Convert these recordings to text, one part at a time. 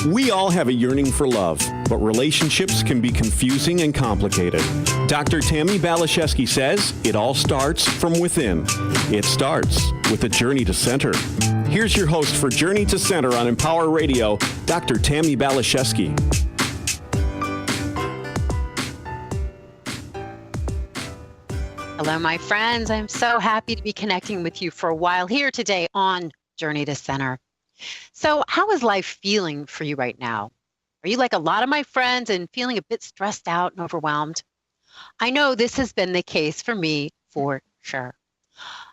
We all have a yearning for love, but relationships can be confusing and complicated. Dr. Tammy Balashevsky says it all starts from within. It starts with a journey to center. Here's your host for Journey to Center on Empower Radio, Dr. Tammy Balashevsky. Hello, my friends. I'm so happy to be connecting with you for a while here today on Journey to Center. So how is life feeling for you right now? Are you like a lot of my friends and feeling a bit stressed out and overwhelmed? I know this has been the case for me for sure.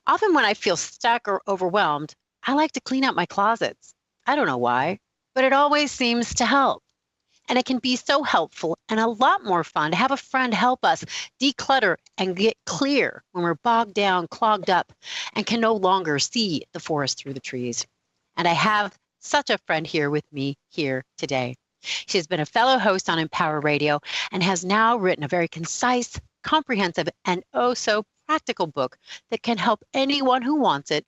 Often when I feel stuck or overwhelmed, I like to clean out my closets. I don't know why, but it always seems to help. And it can be so helpful and a lot more fun to have a friend help us declutter and get clear when we're bogged down, clogged up, and can no longer see the forest through the trees. And I have such a friend here with me here today. She has been a fellow host on Empower Radio and has now written a very concise, comprehensive, and oh so practical book that can help anyone who wants it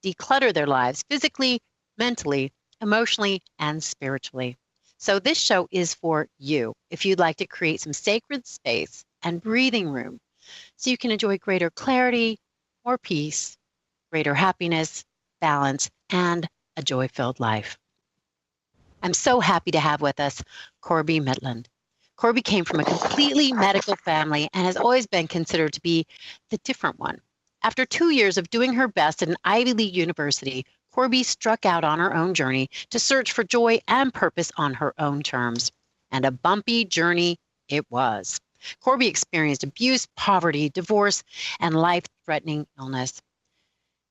declutter their lives physically, mentally, emotionally, and spiritually. So this show is for you if you'd like to create some sacred space and breathing room so you can enjoy greater clarity, more peace, greater happiness, balance, and a joy-filled life. I'm so happy to have with us Corbie Mitleid. Corbie came from a completely medical family and has always been considered to be the different one. After 2 years of doing her best at an Ivy League university, Corbie struck out on her own journey to search for joy and purpose on her own terms. And a bumpy journey it was. Corbie experienced abuse, poverty, divorce, and life-threatening illness.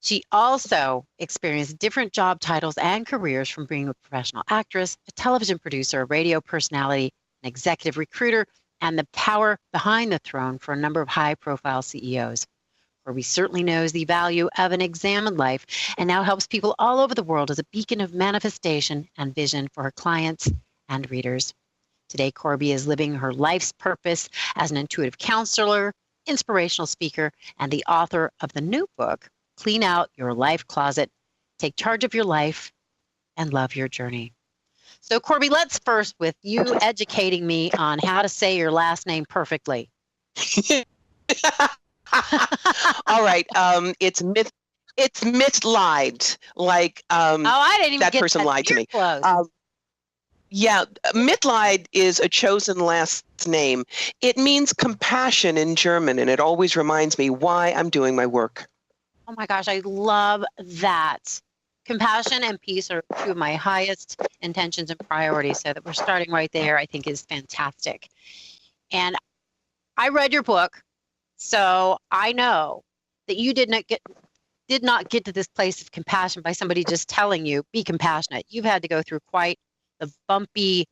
She also experienced different job titles and careers, from being a professional actress, a television producer, a radio personality, an executive recruiter, and the power behind the throne for a number of high-profile CEOs. Corbie certainly knows the value of an examined life and now helps people all over the world as a beacon of manifestation and vision for her clients and readers. Today, Corbie is living her life's purpose as an intuitive counselor, inspirational speaker, and the author of the new book, Clean Out Your LifeCloset, Take Charge of Your Life, and Love Your Journey. So, Corbie, let's first with you educating me on how to say your last name perfectly. All right. It's Mitleid. Like I didn't even that get person that lied to me. Yeah, Mitleid is a chosen last name. It means compassion in German, and it always reminds me why I'm doing my work. oh my gosh, I love that. Compassion and peace are two of my highest intentions and priorities. So that we're starting right there, I think, is fantastic. And I read your book, so I know that you did not get to this place of compassion by somebody just telling you, be compassionate. You've had to go through quite the bumpy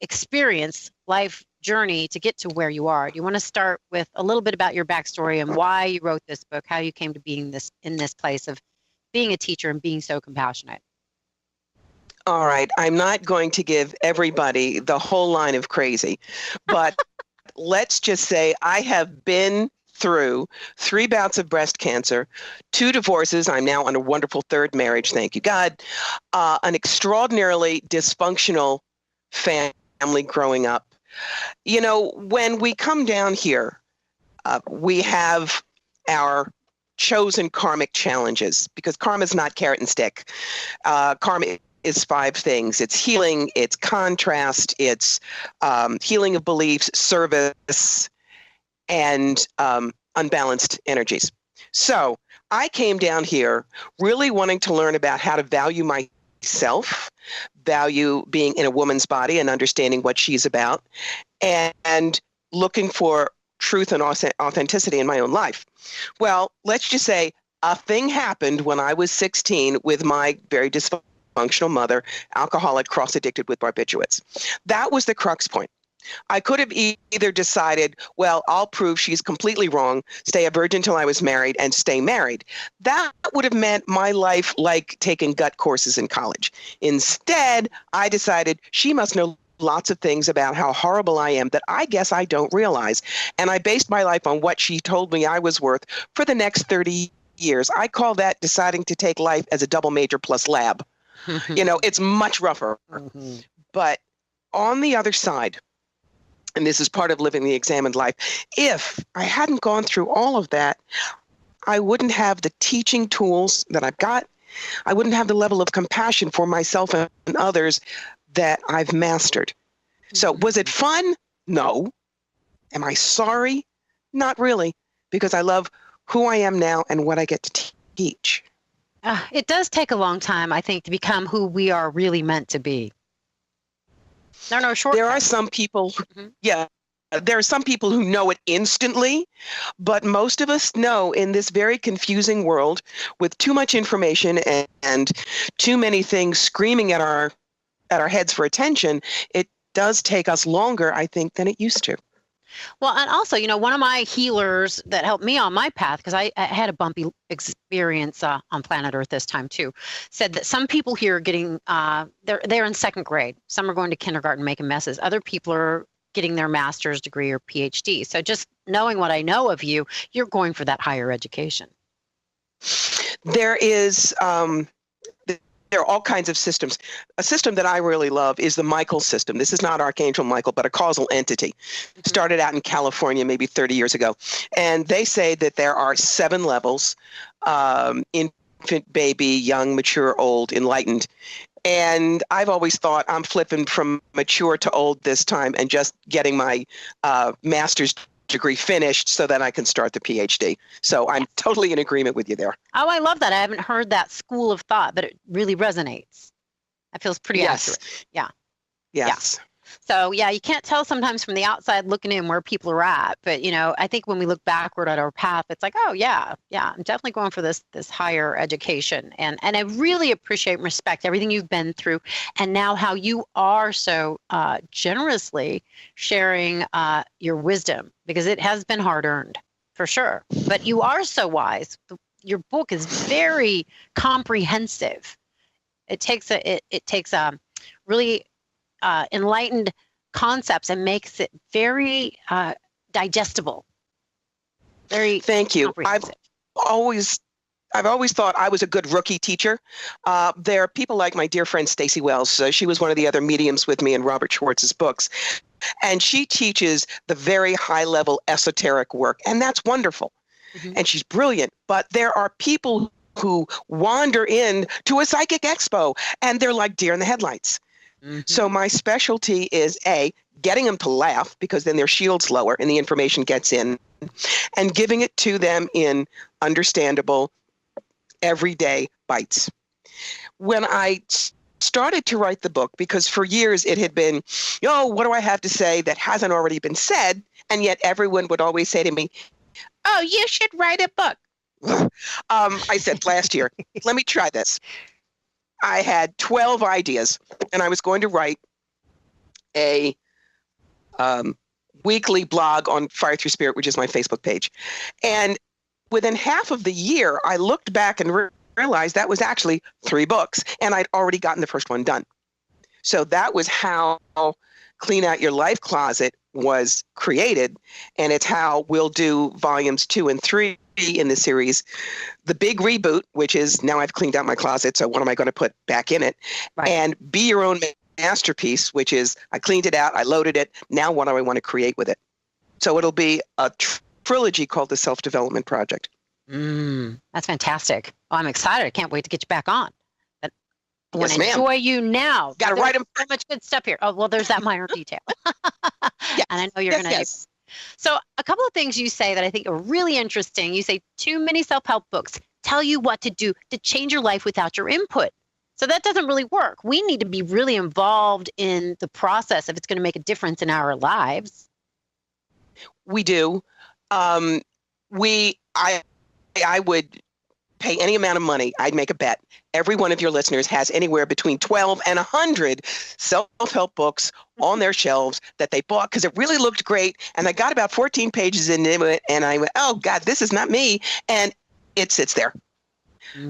experience, life journey to get to where you are. Do you want to start with a little bit about your backstory and why you wrote this book, how you came to being in this place of being a teacher and being so compassionate? All right. I'm not going to give everybody the whole line of crazy, but let's just say I have been through 3 bouts of breast cancer, 2 divorces. I'm now on a wonderful 3rd marriage, thank you God. An extraordinarily dysfunctional family growing up. You know, when we come down here, we have our chosen karmic challenges, because karma is not carrot and stick. Karma is 5 things. It's healing, it's contrast, it's healing of beliefs, service, and unbalanced energies. So I came down here really wanting to learn about how to value myself, value being in a woman's body and understanding what she's about, and looking for truth and authenticity in my own life. Well, let's just say a thing happened when I was 16 with my very dysfunctional mother, alcoholic, cross-addicted with barbiturates. That was the crux point. I could have either decided, well, I'll prove she's completely wrong, stay a virgin till I was married, and stay married. That would have meant my life like taking gut courses in college. Instead, I decided she must know lots of things about how horrible I am that I guess I don't realize. And I based my life on what she told me I was worth for the next 30 years. I call that deciding to take life as a double major plus lab. You know, it's much rougher. But on the other side, and this is part of living the examined life, if I hadn't gone through all of that, I wouldn't have the teaching tools that I've got. I wouldn't have the level of compassion for myself and others that I've mastered. So was it fun? No. Am I sorry? Not really, because I love who I am now and what I get to teach. It does take a long time, I think, to become who we are really meant to be. There are no shortcuts. There are some people, there are some people who know it instantly, but most of us know in this very confusing world with too much information and too many things screaming at our heads for attention, it does take us longer, I think, than it used to. Well, and also, one of my healers that helped me on my path, because I had a bumpy experience on planet Earth this time too, said that some people here are getting, they're in second grade. Some are going to kindergarten making messes. Other people are getting their master's degree or PhD. So just knowing what I know of you, you're going for that higher education. There are all kinds of systems. A system that I really love is the Michael system. This is not Archangel Michael, but a causal entity. Started out in California maybe 30 years ago. And they say that there are 7 levels, infant, baby, young, mature, old, enlightened. And I've always thought I'm flipping from mature to old this time and just getting my master's degree finished so that I can start the PhD. So I'm totally in agreement with you there. Oh, I love that. I haven't heard that school of thought, but it really resonates. That feels pretty accurate. Yeah. Yes. Yeah. So yeah, you can't tell sometimes from the outside looking in where people are at. But I think when we look backward at our path, it's like, oh yeah, I'm definitely going for this higher education. And I really appreciate and respect everything you've been through, and now how you are so generously sharing your wisdom, because it has been hard earned for sure. But you are so wise. Your book is very comprehensive. It takes a really enlightened concepts and makes it very digestible. Very Thank you. I've always thought I was a good rookie teacher. There are people like my dear friend Stacey Wells. She was one of the other mediums with me in Robert Schwartz's books. And she teaches the very high level esoteric work. And that's wonderful. Mm-hmm. And she's brilliant. But there are people who wander in to a psychic expo and they're like deer in the headlights. Mm-hmm. So my specialty is getting them to laugh, because then their shield's lower and the information gets in, and giving it to them in understandable, everyday bites. When I started to write the book, because for years it had been, what do I have to say that hasn't already been said? And yet everyone would always say to me, oh, you should write a book. I said last year, let me try this. I had 12 ideas, and I was going to write a weekly blog on Fire Through Spirit, which is my Facebook page. And within half of the year, I looked back and realized that was actually 3 books, and I'd already gotten the first one done. So that was how Clean Out Your LifeCloset was created, and it's how we'll do volumes 2 and 3 in the series. The big reboot, which is now I've cleaned out my closet, so what am I going to put back in it? Right. And Be Your Own Masterpiece, which is I cleaned it out, I loaded it, now what do I want to create with it? So it'll be a trilogy called The Self-Development Project. That's fantastic. Well, I'm excited. I can't wait to get you back on. But I want to ma'am. enjoy you now. Got to write them. So much good stuff here. Oh, well, there's that minor detail. Yes. And I know you're going to. Yes. So a couple of things you say that I think are really interesting. You say too many self-help books tell you what to do to change your life without your input. So that doesn't really work. We need to be really involved in the process if it's going to make a difference in our lives. We do. I would pay any amount of money. I'd make a bet. Every one of your listeners has anywhere between 12 and 100 self-help books on their shelves that they bought because it really looked great. And I got about 14 pages into it and I went, oh God, this is not me. And it sits there.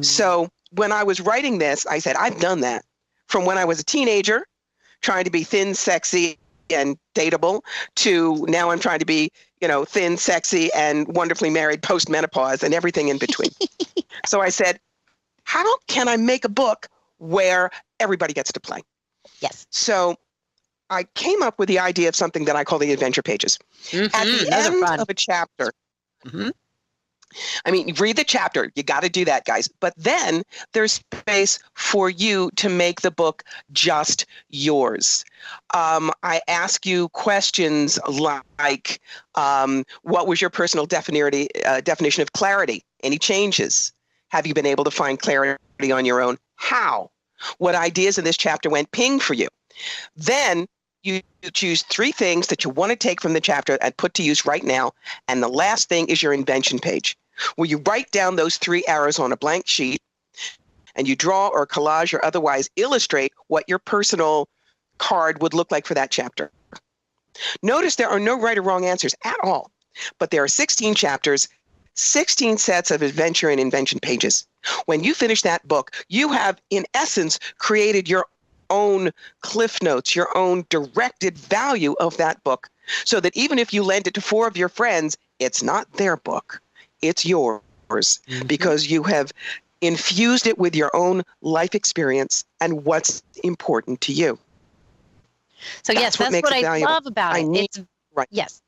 So when I was writing this, I said, I've done that from when I was a teenager, trying to be thin, sexy, and dateable, to now I'm trying to be, thin, sexy, and wonderfully married post-menopause and everything in between. So I said, how can I make a book where everybody gets to play? Yes. So I came up with the idea of something that I call the adventure pages. At the end of a chapter, I mean, read the chapter. You got to do that, guys. But then there's space for you to make the book just yours. I ask you questions like, what was your personal definition of clarity? Any changes? Have you been able to find clarity on your own? How? What ideas in this chapter went ping for you? Then you choose 3 things that you want to take from the chapter and put to use right now. And the last thing is your invention page, where you write down those 3 arrows on a blank sheet and you draw or collage or otherwise illustrate what your personal card would look like for that chapter. Notice there are no right or wrong answers at all, but there are 16 chapters, 16 sets of adventure and invention pages. When you finish that book, you have, in essence, created your own cliff notes, your own directed value of that book, so that even if you lend it to 4 of your friends, it's not their book, it's yours, because you have infused it with your own life experience and what's important to you. So yes, that's what I love about it. Yes.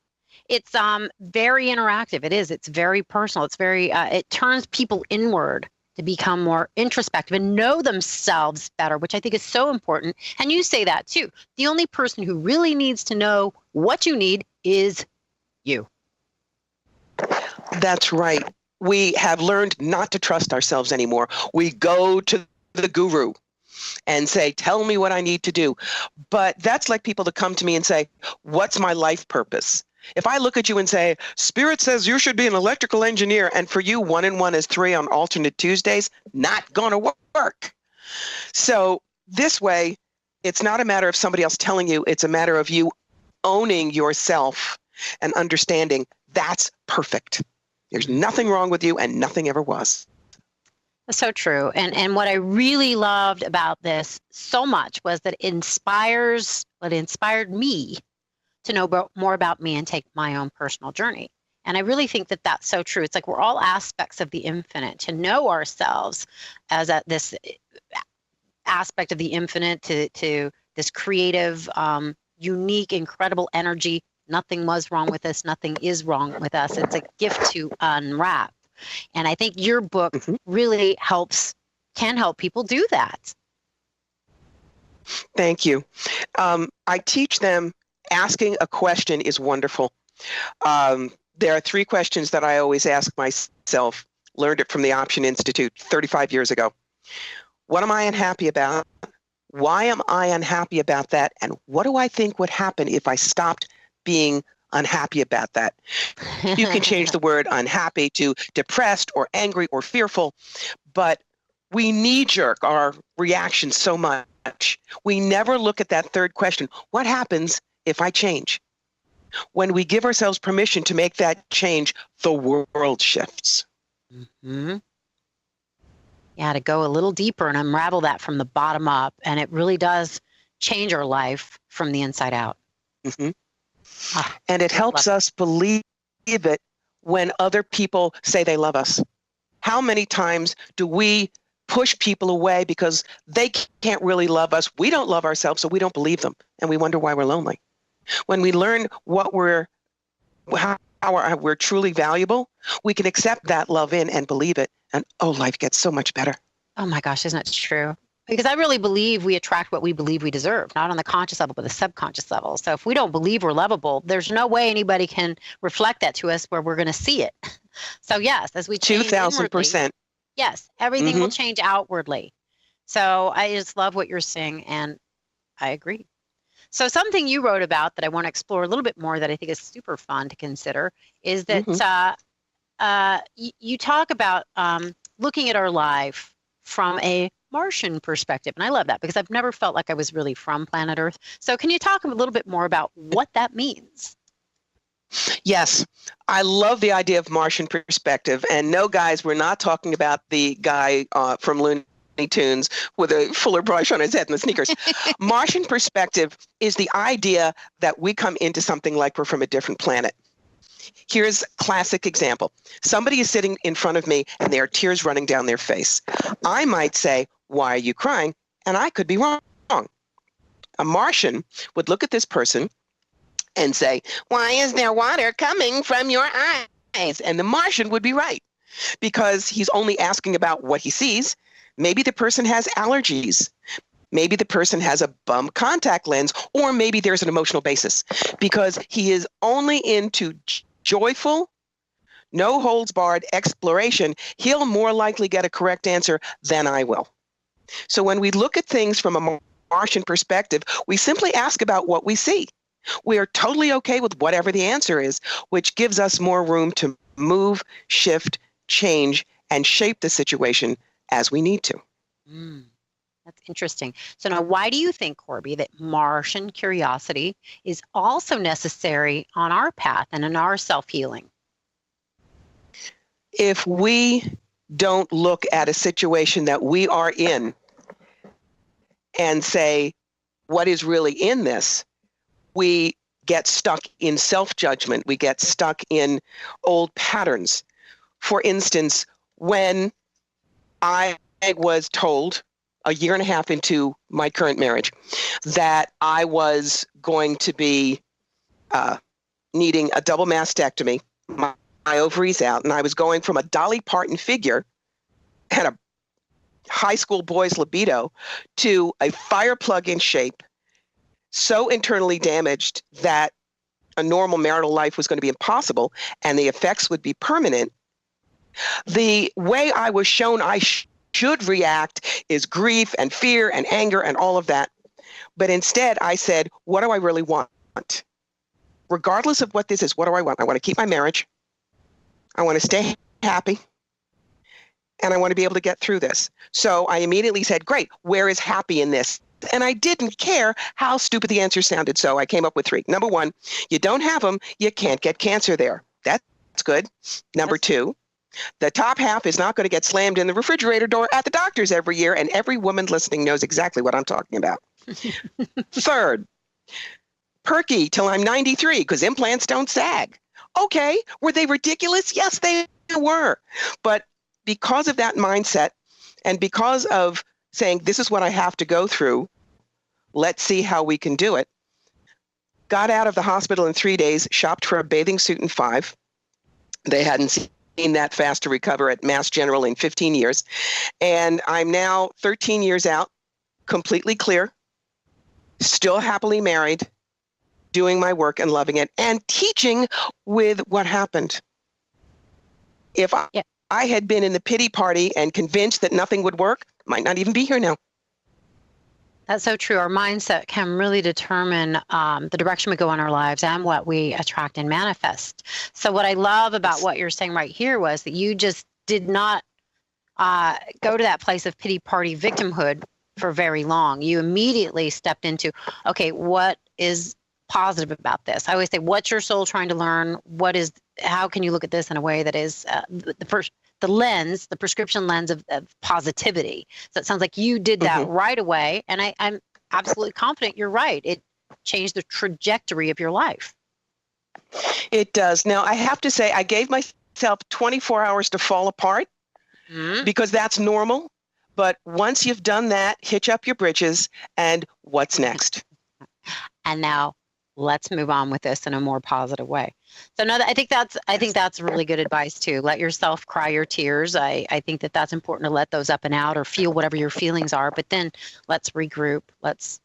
It's very interactive. It is. It's very personal. It's very, it turns people inward to become more introspective and know themselves better, which I think is so important. And you say that too. The only person who really needs to know what you need is you. That's right. We have learned not to trust ourselves anymore. We go to the guru and say, tell me what I need to do. But that's like people to come to me and say, what's my life purpose? If I look at you and say, Spirit says you should be an electrical engineer, and for you, 1 and 1 is 3 on alternate Tuesdays, not going to work. So this way, it's not a matter of somebody else telling you. It's a matter of you owning yourself and understanding that's perfect. There's nothing wrong with you, and nothing ever was. That's so true. And what I really loved about this so much was that it inspired me to know more about me and take my own personal journey. And I really think that that's so true. It's like we're all aspects of the infinite. To know ourselves as this aspect of the infinite, to this creative, unique, incredible energy. Nothing was wrong with us. Nothing is wrong with us. It's a gift to unwrap. And I think your book really can help people do that. Thank you. I teach them asking a question is wonderful. There are 3 questions that I always ask myself. Learned it from the Option Institute 35 years ago. What am I unhappy about? Why am I unhappy about that? And what do I think would happen if I stopped being unhappy about that? You can change the word unhappy to depressed or angry or fearful, but we knee-jerk our reaction so much. We never look at that 3rd question. What happens if I change? When we give ourselves permission to make that change, the world shifts. Yeah, to go a little deeper and unravel that from the bottom up. And it really does change our life from the inside out. And it helps us believe it when other people say they love us. How many times do we push people away because they can't really love us? We don't love ourselves, so we don't believe them. And we wonder why we're lonely. When we learn how we're truly valuable, we can accept that love in and believe it. And life gets so much better. Oh my gosh, isn't it true? Because I really believe we attract what we believe we deserve, not on the conscious level, but the subconscious level. So if we don't believe we're lovable, there's no way anybody can reflect that to us where we're going to see it. So yes, as we change 2,000%. Yes, everything will change outwardly. So I just love what you're saying, and I agree. So something you wrote about that I want to explore a little bit more that I think is super fun to consider is that you talk about looking at our life from a Martian perspective. And I love that because I've never felt like I was really from planet Earth. So can you talk a little bit more about what that means? Yes, I love the idea of Martian perspective. And no, guys, we're not talking about the guy from Looney Tunes with a fuller brush on his head and the sneakers. Martian perspective is the idea that we come into something like we're from a different planet. Here's a classic example. Somebody is sitting in front of me and there are tears running down their face. I might say, why are you crying? And I could be wrong. A Martian would look at this person and say, "Why is there water coming from your eyes?" And the Martian would be right, because he's only asking about what he sees. Maybe the person has allergies. Maybe the person has a bum contact lens, or maybe there's an emotional basis, because he is only into joyful, no holds barred exploration. He'll more likely get a correct answer than I will. So when we look at things from a Martian perspective, we simply ask about what we see. We are totally okay with whatever the answer is, which gives us more room to move, shift, change, and shape the situation as we need to. That's interesting. So now, why do you think, Corbie, that Martian curiosity is also necessary on our path and in our self-healing? If we don't look at a situation that we are in and say, what is really in this? We get stuck in self-judgment. We get stuck in old patterns. For instance, when I was told a year and a half into my current marriage that I was going to be needing a double mastectomy, my ovaries out, and I was going from a Dolly Parton figure and a high school boy's libido to a fire plug in shape, so internally damaged that a normal marital life was going to be impossible and the effects would be permanent. The way I was shown I should react is grief and fear and anger and all of that. But instead I said, what do I really want? Regardless of what this is, what do I want? I want to keep my marriage. I want to stay happy. And I want to be able to get through this. So I immediately said, great, where is happy in this? And I didn't care how stupid the answer sounded. So I came up with 3. Number 1, you don't have them, you can't get cancer there. That's good. Number 2, the top half is not going to get slammed in the refrigerator door at the doctor's every year. And every woman listening knows exactly what I'm talking about. 3rd, perky till I'm 93 because implants don't sag. Okay, were they ridiculous? Yes, they were. But because of that mindset and because of saying, this is what I have to go through, let's see how we can do it, got out of the hospital in 3 days, shopped for a bathing suit in 5. They hadn't seen that fast to recover at Mass General in 15 years. And I'm now 13 years out, completely clear, still happily married, doing my work and loving it, and teaching with what happened. If I had been in the pity party and convinced that nothing would work, might not even be here now. That's so true. Our mindset can really determine the direction we go in our lives and what we attract and manifest. So what I love about what you're saying right here was that you just did not go to that place of pity party victimhood for very long. You immediately stepped into, okay, what is positive about this? I always say, what's your soul trying to learn? How can you look at this in a way that is the prescription lens of positivity? So it sounds like you did that right away. And I'm absolutely confident you're right. It changed the trajectory of your life. It does. Now, I have to say, I gave myself 24 hours to fall apart because that's normal. But once you've done that, hitch up your britches and what's next? And now let's move on with this in a more positive way. So no, I think that's really good advice too. Let yourself cry your tears. I think that's important to let those up and out or feel whatever your feelings are, but then let's regroup, let's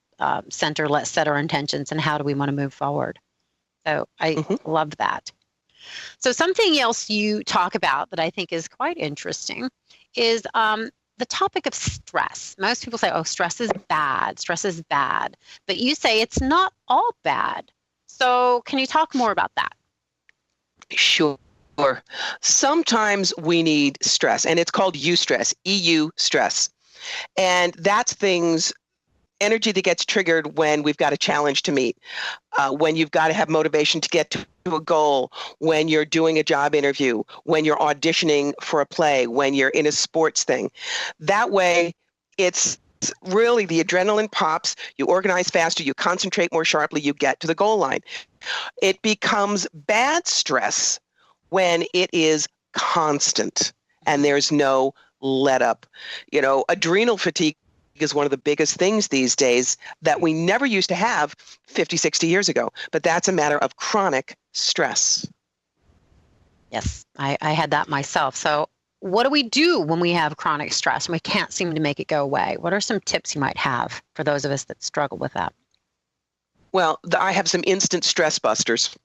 center, let's set our intentions and how do we want to move forward. So I love that. So something else you talk about that I think is quite interesting is the topic of stress. Most people say, oh, stress is bad. But you say it's not all bad. So can you talk more about that? Sure. Sometimes we need stress, and it's called eustress, EU stress. And that's energy that gets triggered when we've got a challenge to meet, when you've got to have motivation to get to a goal, when you're doing a job interview, when you're auditioning for a play, when you're in a sports thing. That way, it's really the adrenaline pops, you organize faster, you concentrate more sharply, you get to the goal line. It becomes bad stress when it is constant and there's no let up. Adrenal fatigue is one of the biggest things these days that we never used to have 50, 60 years ago. But that's a matter of chronic stress. Yes, I had that myself. So what do we do when we have chronic stress and we can't seem to make it go away? What are some tips you might have for those of us that struggle with that? Well, I have some instant stress busters.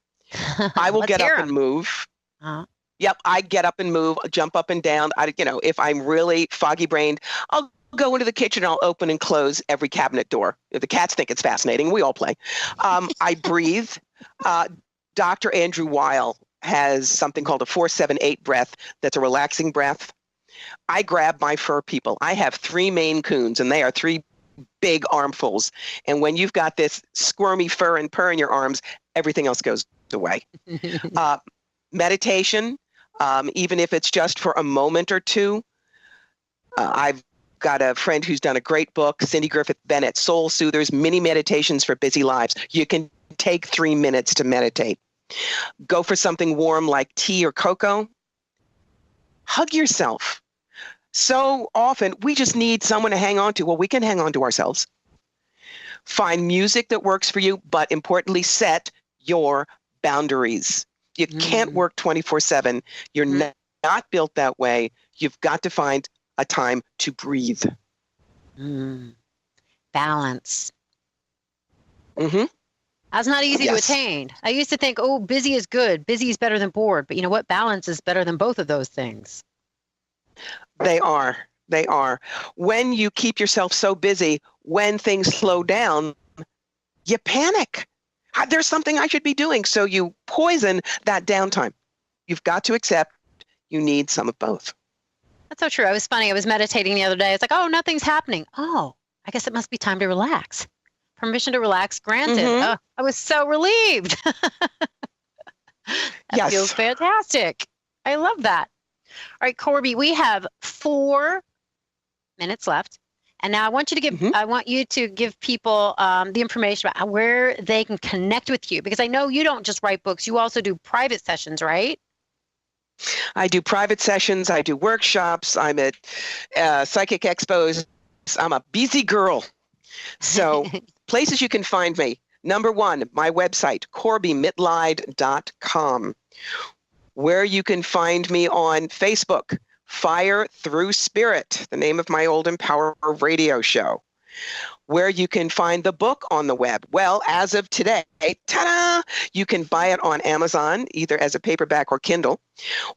I will get up and move. Uh-huh. Yep, I get up and move, jump up and down. If I'm really foggy brained, I'll go into the kitchen and I'll open and close every cabinet door. The cats think it's fascinating. We all play. I breathe. Dr. Andrew Weil has something called a 4-7-8 breath. That's a relaxing breath. I grab my fur people. I have 3 Maine Coons, and they are 3 big armfuls. And when you've got this squirmy fur and purr in your arms, everything else goes away. Meditation, even if it's just for a moment or two. I've got a friend who's done a great book, Cindy Griffith Bennett, Soul Soothers, Mini Meditations for Busy Lives. You can take 3 minutes to meditate. Go for something warm like tea or cocoa. Hug yourself. So often we just need someone to hang on to. Well, we can hang on to ourselves. Find music that works for you, but importantly, set your boundaries. You can't work 24/7. You're not built that way. You've got to find a time to breathe. Balance. Mm-hmm. That's not easy to attain. I used to think, oh, busy is good. Busy is better than bored. But you know what? Balance is better than both of those things. They are. They are. When you keep yourself so busy, when things slow down, you panic. There's something I should be doing. So you poison that downtime. You've got to accept you need some of both. That's so true. It was funny. I was meditating the other day. It's like, oh, nothing's happening. Oh, I guess it must be time to relax. Permission to relax granted. Oh, I was so relieved. That feels fantastic. I love that. All right, Corbie, we have 4 minutes left. And now I want you to give people the information about where they can connect with you, because I know you don't just write books, you also do private sessions, right? I do private sessions. I do workshops. I'm at psychic expos. I'm a busy girl. So places you can find me. Number 1, my website, CorbieMitleid.com, where you can find me on Facebook, Fire Through Spirit, the name of my old Empower radio show, where you can find the book on the web. Well, as of today, ta-da, you can buy it on Amazon, either as a paperback or Kindle,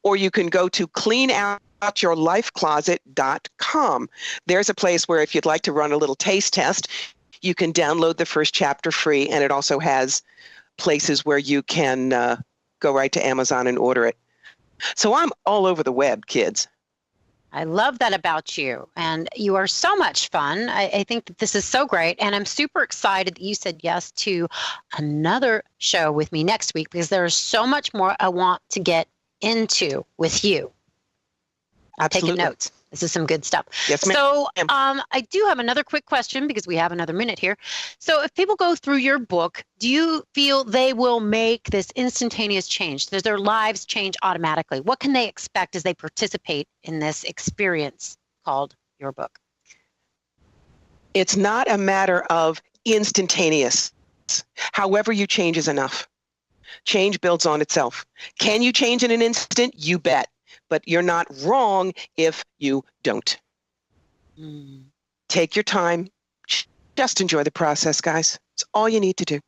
or you can go to Clean Out Your LifeCloset.com. There's a place where if you'd like to run a little taste test, you can download the first chapter free, and it also has places where you can go right to Amazon and order it. So I'm all over the web, kids. I love that about you. And you are so much fun. I think that this is so great. And I'm super excited that you said yes to another show with me next week, because there's so much more I want to get into with you. I'm taking notes. This is some good stuff. Yes, ma'am. So I do have another quick question, because we have another minute here. So if people go through your book, do you feel they will make this instantaneous change? Does their lives change automatically? What can they expect as they participate in this experience called your book? It's not a matter of instantaneous. However you change is enough. Change builds on itself. Can you change in an instant? You bet. But you're not wrong if you don't. Take your time. Just enjoy the process, guys. It's all you need to do.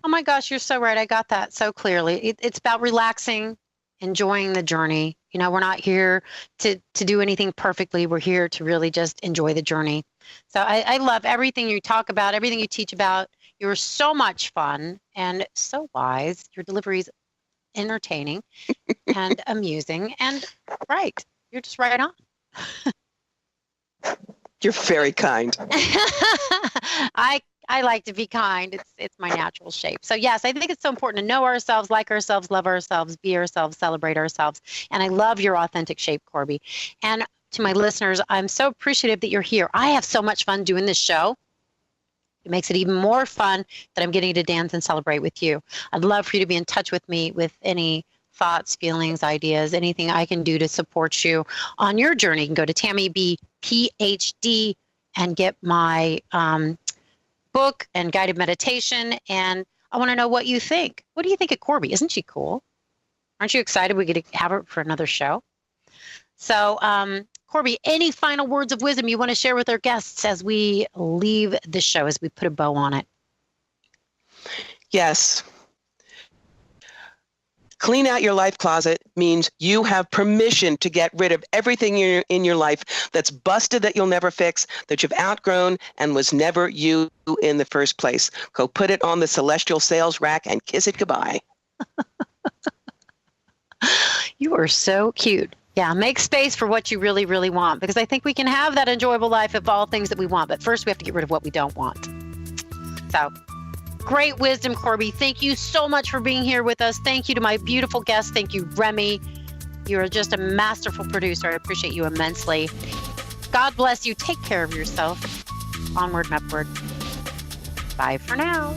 Oh my gosh, you're so right. I got that so clearly. It's about relaxing, enjoying the journey. You know, we're not here to do anything perfectly. We're here to really just enjoy the journey. So I love everything you talk about, everything you teach about. You're so much fun and so wise. Your delivery's entertaining and amusing and right. You're just right on. You're very kind. I like to be kind. It's my natural shape. So yes, I think it's so important to know ourselves, like ourselves, love ourselves, be ourselves, celebrate ourselves. And I love your authentic shape, Corbie. And to my listeners, I'm so appreciative that you're here. I have so much fun doing this show. It makes it even more fun that I'm getting to dance and celebrate with you. I'd love for you to be in touch with me with any thoughts, feelings, ideas, anything I can do to support you on your journey. You can go to TammyBPhD and get my book and guided meditation. And I want to know what you think. What do you think of Corbie? Isn't she cool? Aren't you excited we get to have her for another show? So, Corbie, any final words of wisdom you want to share with our guests as we leave the show, as we put a bow on it? Yes. Clean out your life closet means you have permission to get rid of everything in your life that's busted, that you'll never fix, that you've outgrown and was never you in the first place. Go put it on the celestial sales rack and kiss it goodbye. You are so cute. Yeah, make space for what you really, really want, because I think we can have that enjoyable life of all things that we want. But first, we have to get rid of what we don't want. So, great wisdom, Corbie. Thank you so much for being here with us. Thank you to my beautiful guests. Thank you, Remy. You're just a masterful producer. I appreciate you immensely. God bless you. Take care of yourself. Onward and upward. Bye for now.